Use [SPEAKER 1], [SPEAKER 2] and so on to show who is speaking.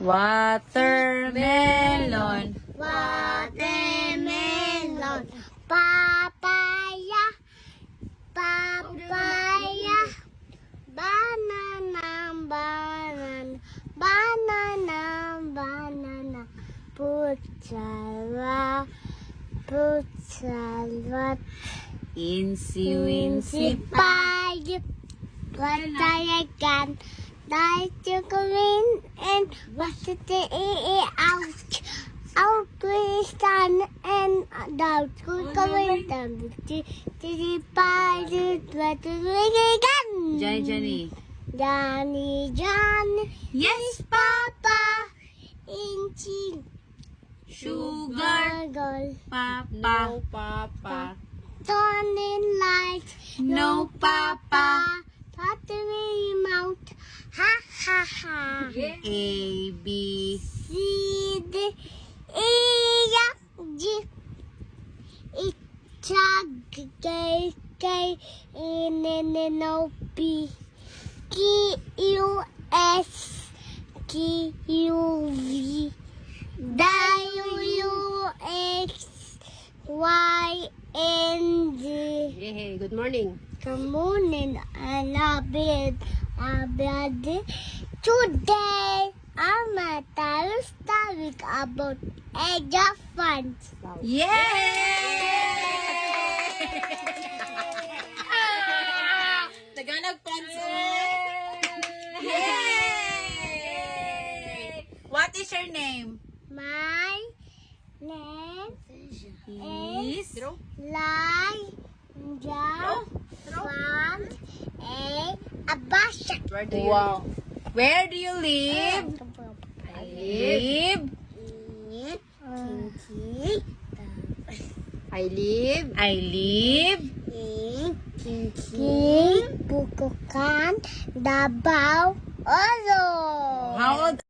[SPEAKER 1] Watermelon.
[SPEAKER 2] Watermelon. Papaya. Papaya. Banana. Banana. Banana. Banana. Putsala. Putsala.
[SPEAKER 1] Incy wincy
[SPEAKER 2] Pie. What I can. Die to go in and what to out. Out we stand and out we go in them. The pie what to again.
[SPEAKER 1] Johnny.
[SPEAKER 2] Johnny.
[SPEAKER 1] Yes,
[SPEAKER 2] Papa. Inchi.
[SPEAKER 1] sugar.
[SPEAKER 2] Girl.
[SPEAKER 1] Papa.
[SPEAKER 3] Papa.
[SPEAKER 2] Turning light.
[SPEAKER 1] No, Papa.
[SPEAKER 2] Pottery mouth. Ha ha ha.
[SPEAKER 1] A, B.
[SPEAKER 2] C, D, E, F, G, H, I, K, K, N, N, O, P, Q, U, S, Q, U, V, W, X, Y, and Z.
[SPEAKER 3] Hey, good morning.
[SPEAKER 2] Good morning, I love it. Today, I'm a story about elephants.
[SPEAKER 1] Yay!
[SPEAKER 3] Tagalog panso.
[SPEAKER 1] Yay! What is your name?
[SPEAKER 2] My name
[SPEAKER 1] Is
[SPEAKER 2] Lai Fan Abasha.
[SPEAKER 3] Where do you
[SPEAKER 1] wow. Where do you live? Live.
[SPEAKER 3] I live.
[SPEAKER 1] I live.
[SPEAKER 2] Bukukan Davao Oro.
[SPEAKER 1] How old